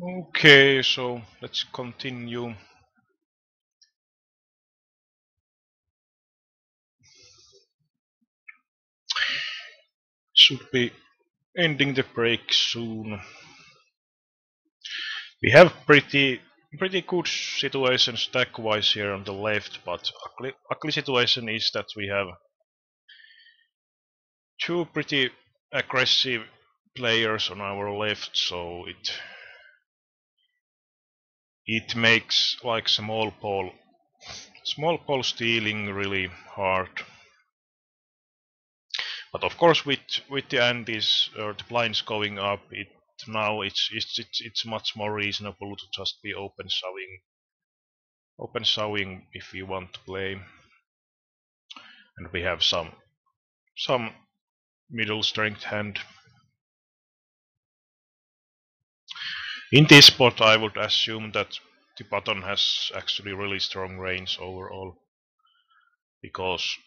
Okay, so let's continue. Should be ending the break soon. We have pretty good situation stack wise here on the left, but ugly situation is that we have two pretty aggressive players on our left, so it makes like small ball stealing really hard. But of course, with the antis or the blinds going up, it's much more reasonable to just be open shoving if you want to play, and we have some middle strength hand. In this spot, I would assume that the button has actually really strong range overall, because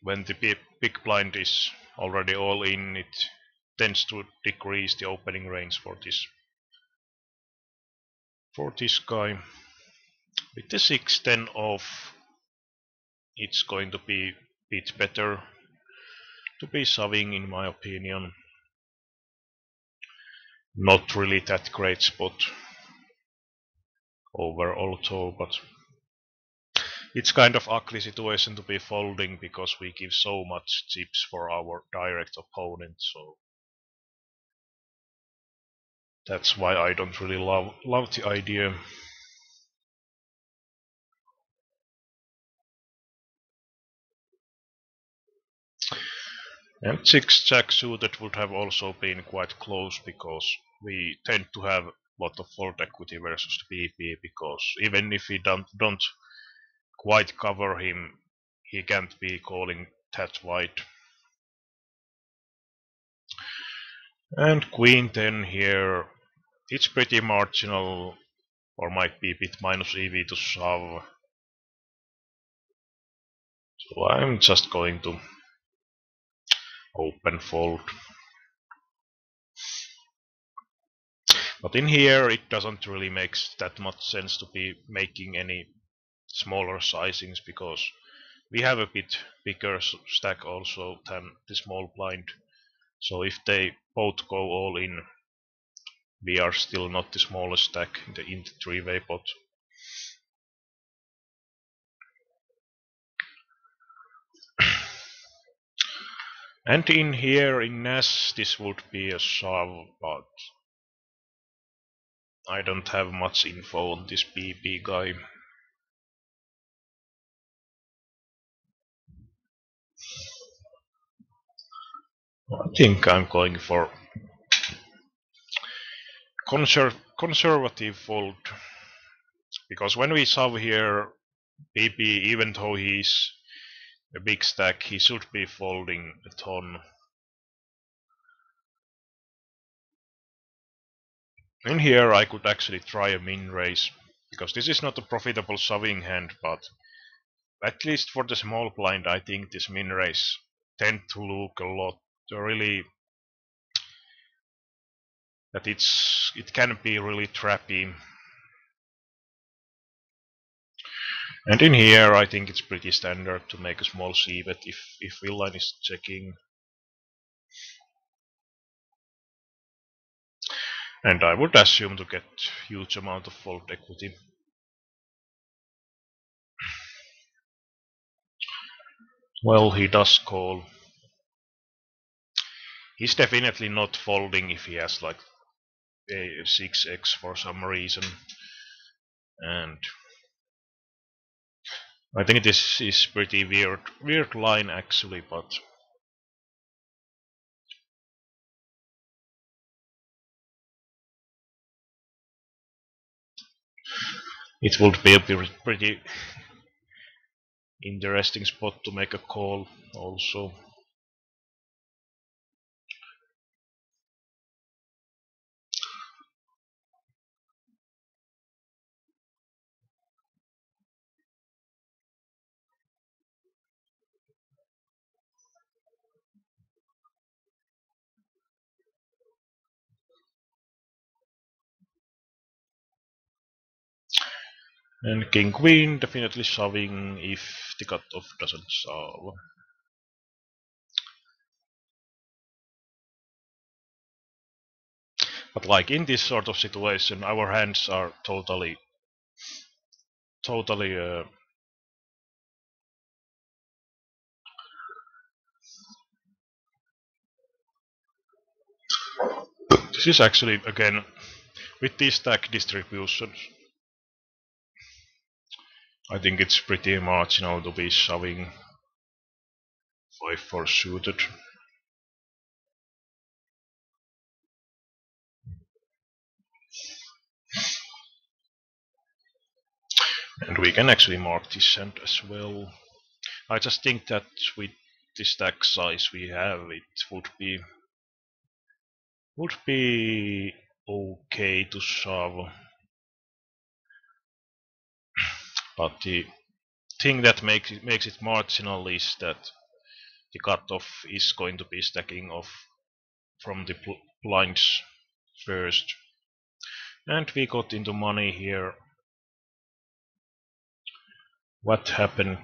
when the big blind is already all in, it tends to decrease the opening range for this guy. With the 6-10 off, it's going to be a bit better to be shoving in my opinion. Not really that great spot overall though, but it's kind of ugly situation to be folding because we give so much chips for our direct opponent, so that's why I don't really love the idea. And 6 jack suited would have also been quite close because we tend to have a lot of fold equity versus the BP, because even if we don't quite cover him, he can't be calling that wide. And queen 10 here, it's pretty marginal, or might be a bit minus EV to shove. So I'm just going to open fold. But in here it doesn't really make that much sense to be making any smaller sizings, because we have a bit bigger stack also than the small blind. So if they both go all in, we are still not the smallest stack in the three-way pot. And in here in Nash this would be a shove, but I don't have much info on this BB guy. I think I'm going for conservative fold, because when we shove here, BB, even though he's a big stack, he should be folding a ton. In here I could actually try a min raise, because this is not a profitable shoving hand, but at least for the small blind I think this min raise tend to look a lot really, that it can be really trappy. And in here I think it's pretty standard to make a small c-bet if villain is checking. And I would assume to get huge amount of fold equity. Well, he does call. He's definitely not folding if he has like a 6x for some reason. And I think this is pretty weird line actually, but it would be a pretty interesting spot to make a call also. And king queen definitely shoving if the cutoff doesn't solve. But like in this sort of situation, our hands are totally. This is actually again with these stack distributions. I think it's pretty marginal to be shoving 5-4 suited. And we can actually mark this hand as well. I just think that with the stack size we have, it would be okay to shove. But the thing that makes it marginal is that the cutoff is going to be stacking off from the blinds first. And we got into money here. What happened?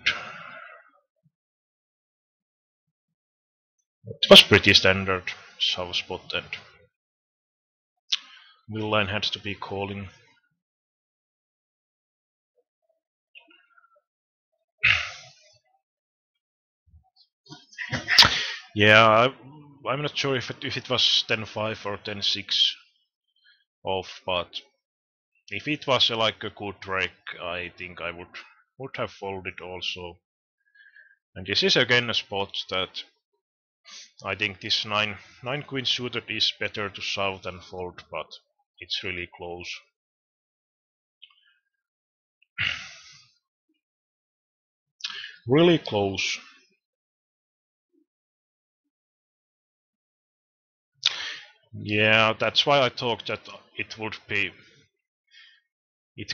It was pretty standard shove spot and Millline had to be calling. Yeah, I'm not sure if it was 10-5 or 10-6 off, but if it was like a good rake, I think I would have folded also. And this is again a spot that I think this 9 queen suited is better to shove than fold, but it's really close. Really close. Yeah, that's why I thought that it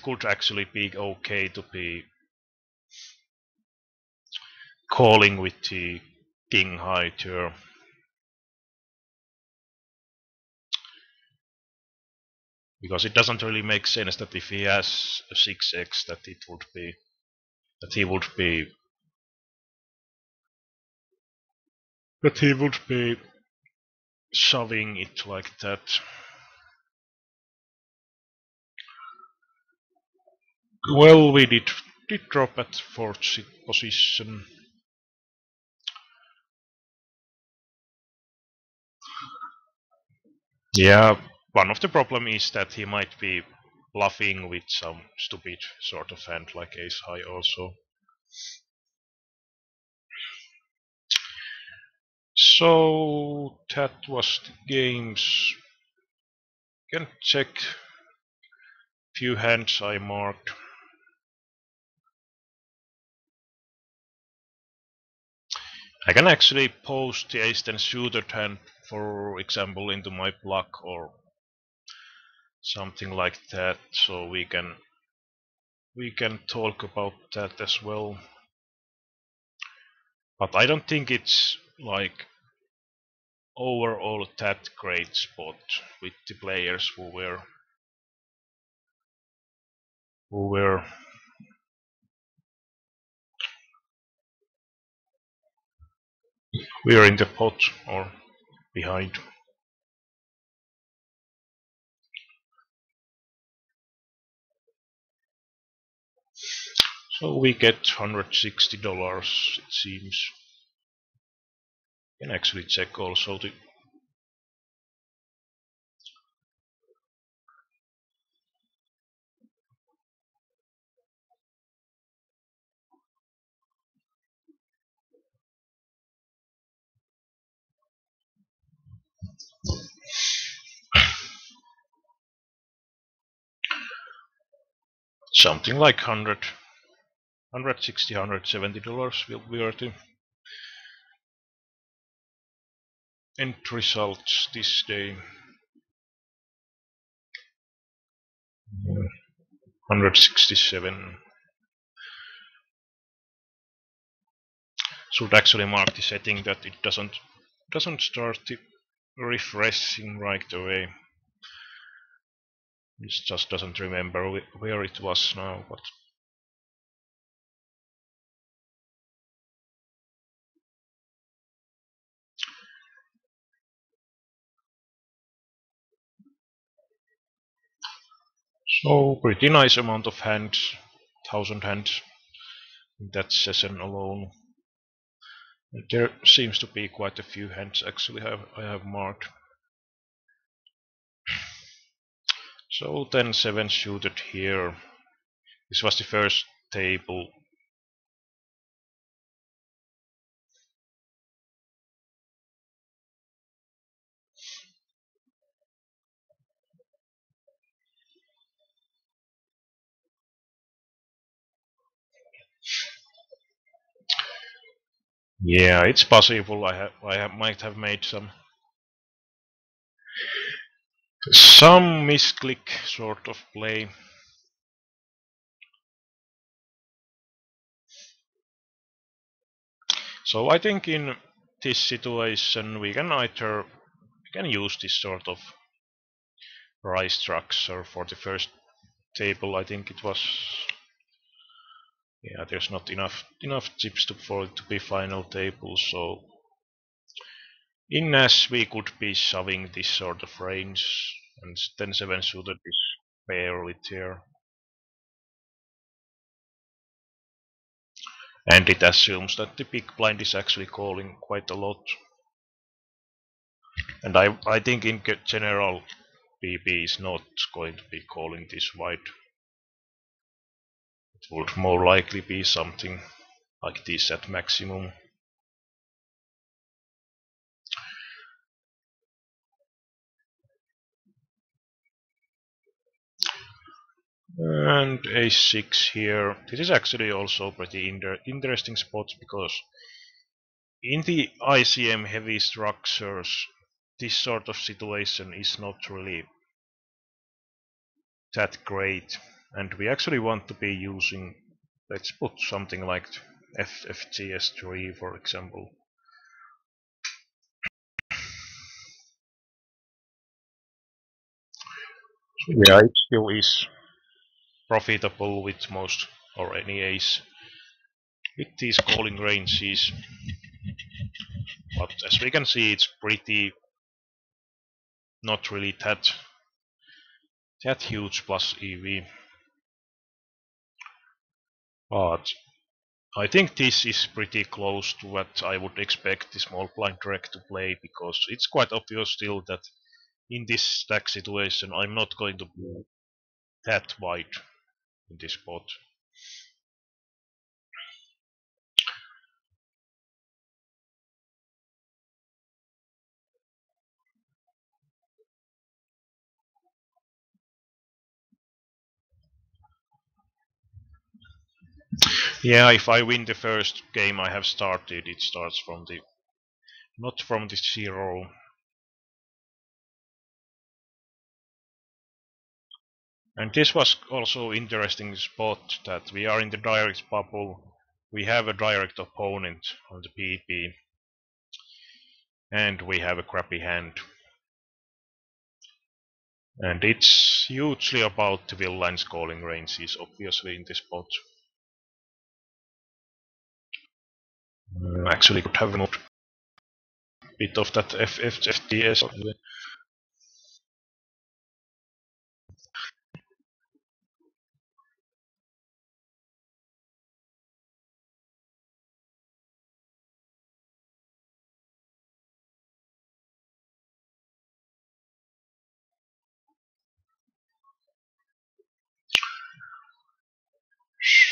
could actually be okay to be calling with the king high turn. Because it doesn't really make sense that if he has a 6x that he would be that he would be shoving it like that. Well, we did drop at fourth position. Yeah, one of the problem is that he might be bluffing with some stupid sort of hand like ace high also. So that was the games. You can check few hands I marked. I can actually post the ace-10 suited hand, for example, into my blog or something like that, so we can talk about that as well. But I don't think it's like overall that great spot with the players who were in the pot or behind. So we get $160, it seems. You can actually check also the something like 160, $170 will be the end results this day. 167. Should actually mark the setting that it doesn't start the refreshing right away. It just doesn't remember where it was now, but So pretty nice amount of hands, 1,000 hands in that session alone. There seems to be quite a few hands actually I have marked. So then 7 suited here. This was the first table. Yeah, it's possible might have made some misclick sort of play. So I think in this situation we can use this sort of rise structure for the first table. I think it was, yeah, there's not enough chips for it to be final table. So in Nash we could be shoving this sort of range, and then 7 suited is barely there. And it assumes that the big blind is actually calling quite a lot. And I think in general BB is not going to be calling this wide. It would more likely be something like this at maximum. And a6 here. This is actually also pretty interesting spot because in the ICM heavy structures, this sort of situation is not really that great. And we actually want to be using, let's put something like FFGS3 for example. Yeah, it still is profitable with most or any ace with these calling ranges, but as we can see it's pretty not really that huge plus EV. But I think this is pretty close to what I would expect the small blind rec to play, because it's quite obvious still that in this stack situation I'm not going to be that wide in this spot. Yeah, if I win the first game I have started, it starts from the not from the zero. And this was also interesting spot that we are in the direct bubble. We have a direct opponent on the PP, and we have a crappy hand. And it's hugely about the villain's calling ranges, obviously, in this spot. Actually, could have moved a bit of that FFTS.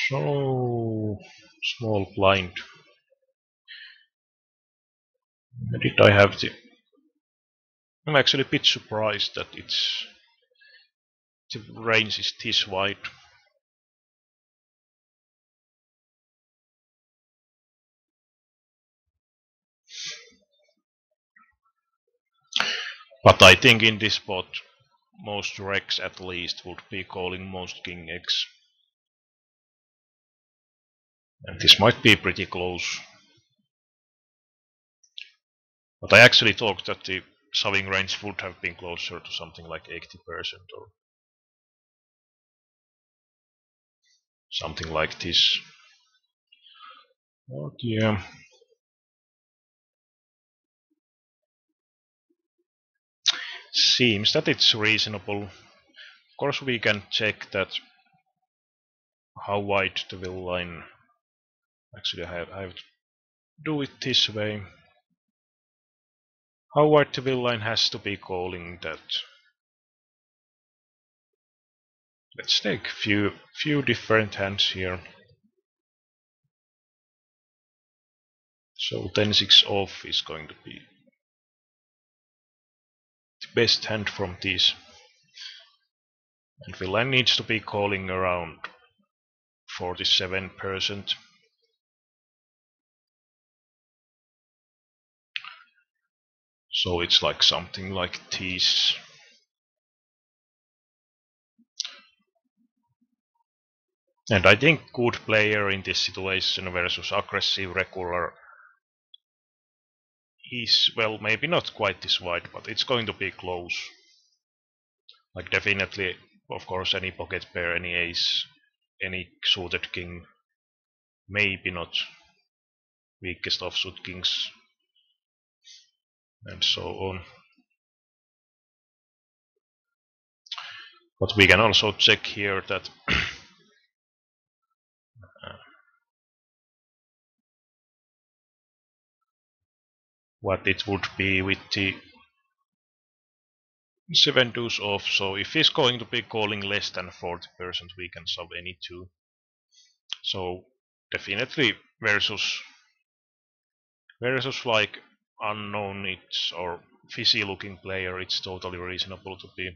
So small blind. Did I have the? I'm actually a bit surprised that the range is this wide. But I think in this spot, most Rex at least would be calling most King X. And this might be pretty close. But I actually thought that the shoving range would have been closer to something like 80% or something like this. But yeah. Seems that it's reasonable. course we can check that how wide the will line. Actually, I have to do it this way. How wide the will line has to be calling that. Let's take few different hands here. So 10-6 off is going to be the best hand from these. And will line needs to be calling around 47%. So it's like something like this. And I think good player in this situation versus aggressive regular is, well, maybe not quite this wide, but it's going to be close. Like definitely, of course, any pocket pair, any ace, any suited king, maybe not weakest offsuit kings, and so on. But we can also check here that what it would be with the 7 deuce off. So if he's going to be calling less than 40%, we can sub any two. So definitely versus like unknown it's or fishy looking player, it's totally reasonable to be,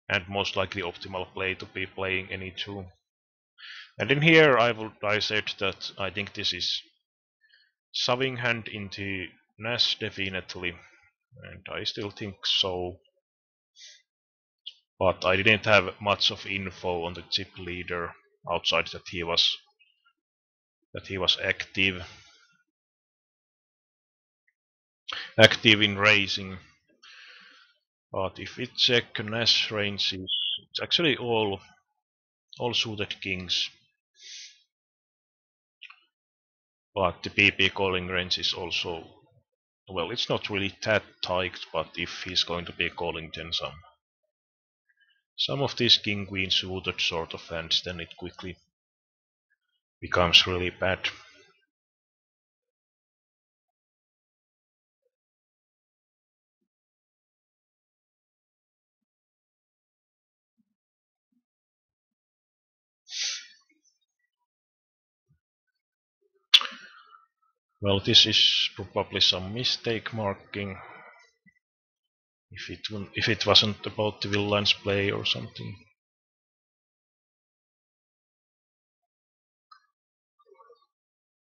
and most likely optimal play to be playing any two. And in here I said that I think this is shoving hand into Nash definitely, and I still think so. But I didn't have much of info on the chip leader outside that he was active in racing. But if we check Nash ranges, it's actually all suited kings. But the PP calling range is also, well, it's not really that tight, but if he's going to be calling then some of these king queen suited sort of hands, then it quickly becomes really bad. Well, this is probably some mistake marking. If it wasn't about the villain's play or something.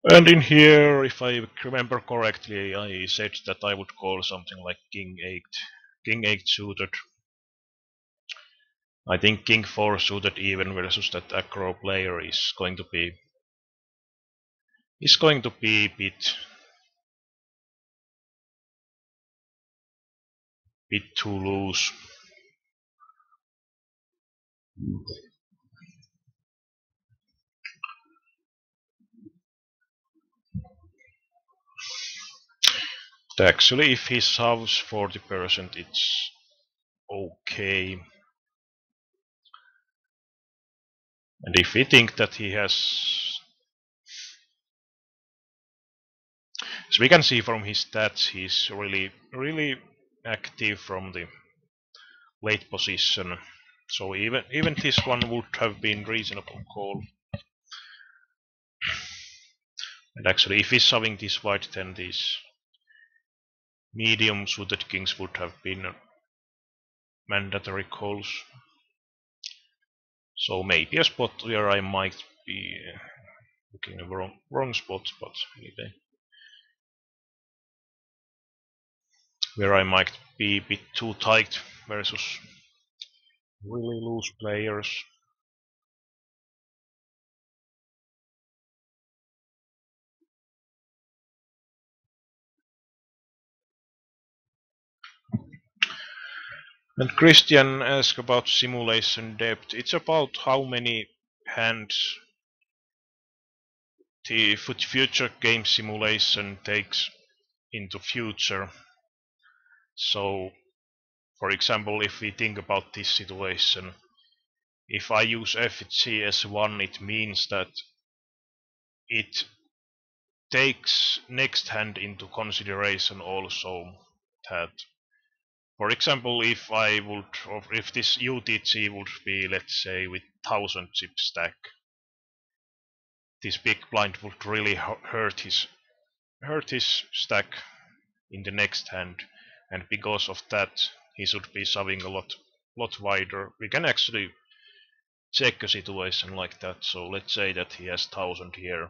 And in here, if I remember correctly, I said that I would call something like King 8 suited. I think King 4 suited even versus that aggro player is going to be bit too loose. Actually, if he shoves 40%, it's okay. And if we think that he has, as we can see from his stats, he's really active from the late position. So even this one would have been reasonable call. And actually, if he's shoving this wide, then these medium suited kings would have been mandatory calls. So maybe a spot where I might be looking at the wrong spot, but maybe where I might be a bit too tight versus really loose players. And Christian asked about simulation depth. It's about how many hands the future game simulation takes into future. So For example, if we think about this situation, if I use FGS1, it means that it takes next hand into consideration also. That, for example, if I would, or if this UTG would be, let's say, with 1000 chip stack, this big blind would really hurt his stack in the next hand, and because of that, he should be shoving a lot wider. We can actually check a situation like that. So let's say that he has 1000 here,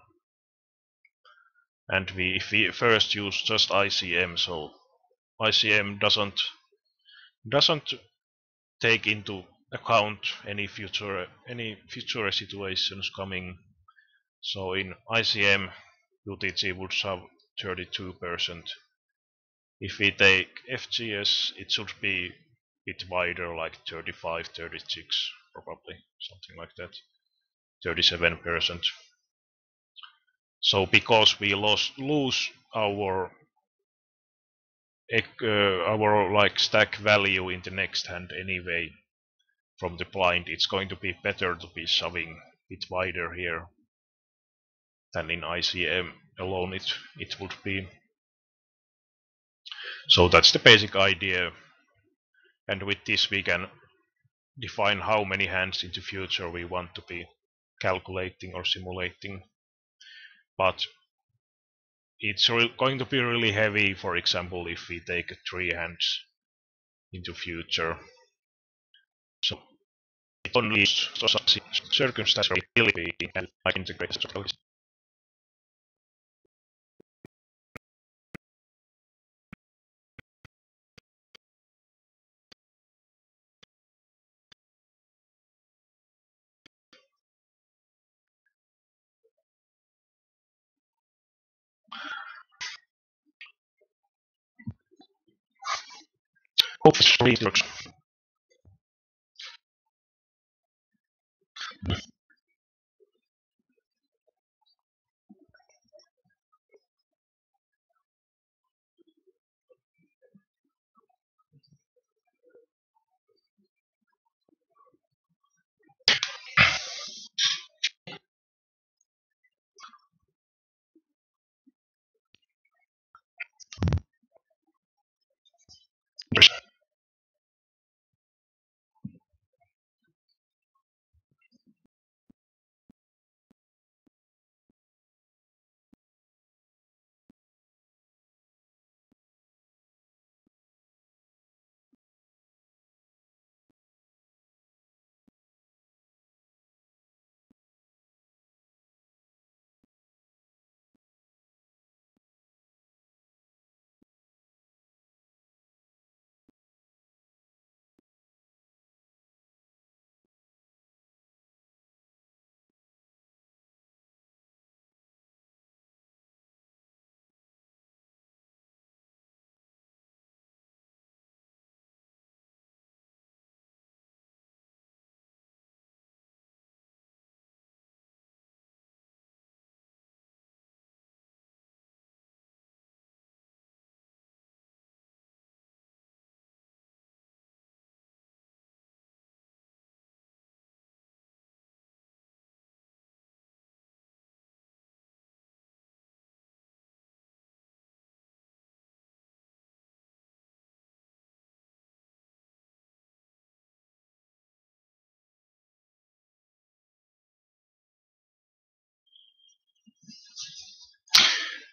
and if we first use just ICM, so ICM doesn't take into account any future situations coming. So in ICM, UTG would have 32%. If we take FGS, it should be a bit wider, like 35, 36, probably something like that, 37%. So because we lose our like stack value in the next hand anyway from the blind, it's going to be better to be shoving a bit wider here than in ICM alone it would be. So that's the basic idea, and with this we can define how many hands in the future we want to be calculating or simulating. But it's going to be really heavy, for example, if we take 3 hands into future. So it only circumstances will be integrated. Hopefully it works.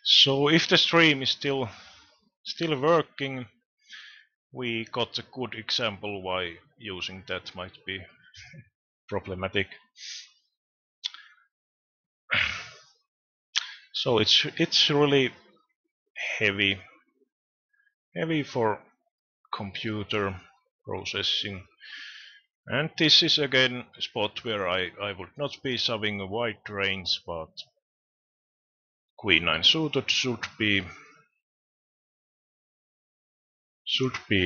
So if the stream is still working, we got a good example why using that might be problematic. So it's really heavy for computer processing, and this is again a spot where I would not be shoving a wide range, but queen 9 suited should be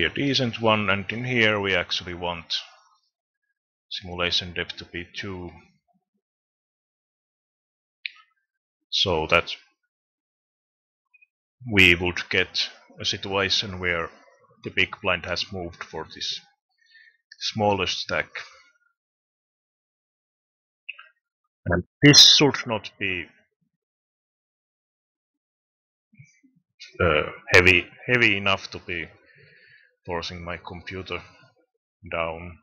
a decent one, and in here we actually want simulation depth to be 2, so that we would get a situation where the big blind has moved for this smallest stack. And this should not be heavy enough to be forcing my computer down.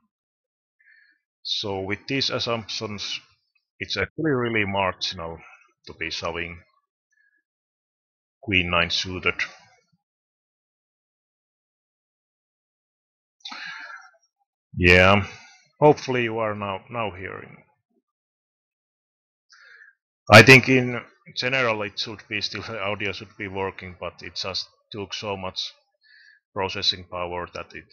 So with these assumptions, it's actually really marginal to be shoving queen 9 suited. Yeah, hopefully you are now hearing. I think in general it should be still the audio should be working, but it just took so much processing power that it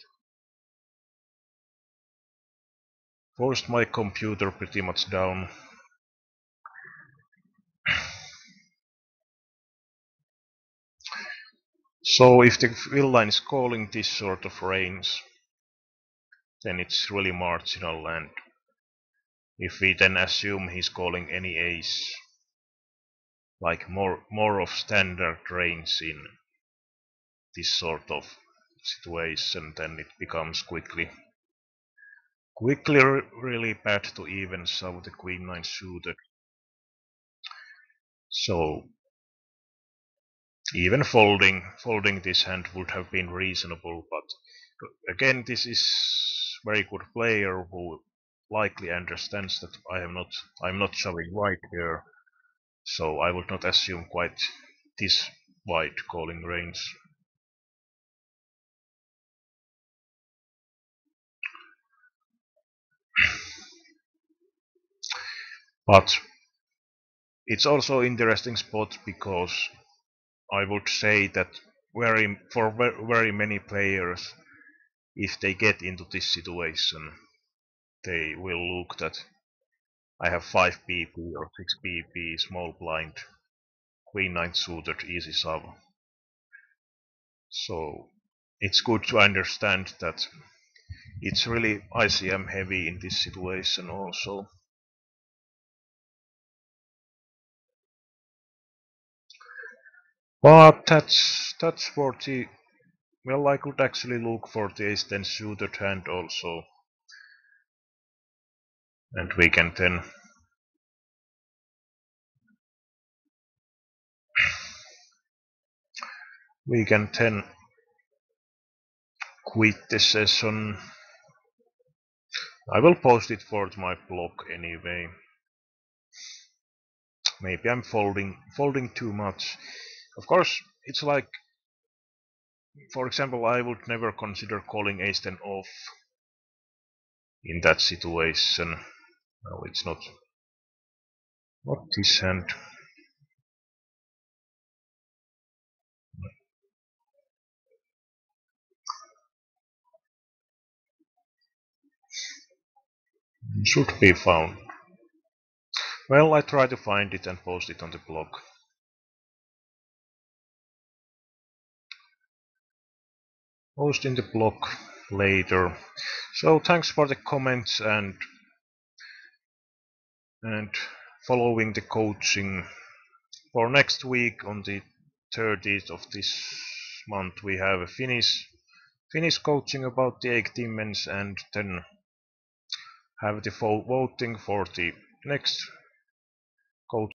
forced my computer pretty much down. So if the villain is calling this sort of range, then it's really marginal, and if we then assume he's calling any ace, like more of standard range in this sort of situation, then it becomes quickly really bad to even shove the queen 9 suited. So even folding this hand would have been reasonable, but again, this is very good player who likely understands that I'm not shoving white here, so I would not assume quite this wide calling range. But it's also interesting spot because I would say that very many players, if they get into this situation, they will look that I have 5 PP or 6 PP small blind, queen 9 suited easy shove. So it's good to understand that it's really ICM heavy in this situation also. But that's for the, well, I could actually look for the ace 10 suited hand also, and we can then quit the session. I will post it for my blog anyway. Maybe I'm folding too much. Of course, it's like, for example, I would never consider calling ace 10 off in that situation. No, it's not this hand. Should be found. Well, I try to find it and post it on the blog. Post in the blog later. So thanks for the comments and following the coaching. For next week on the 30th of this month we have a Finnish coaching about the 18 men's, and then have the voting for the next coach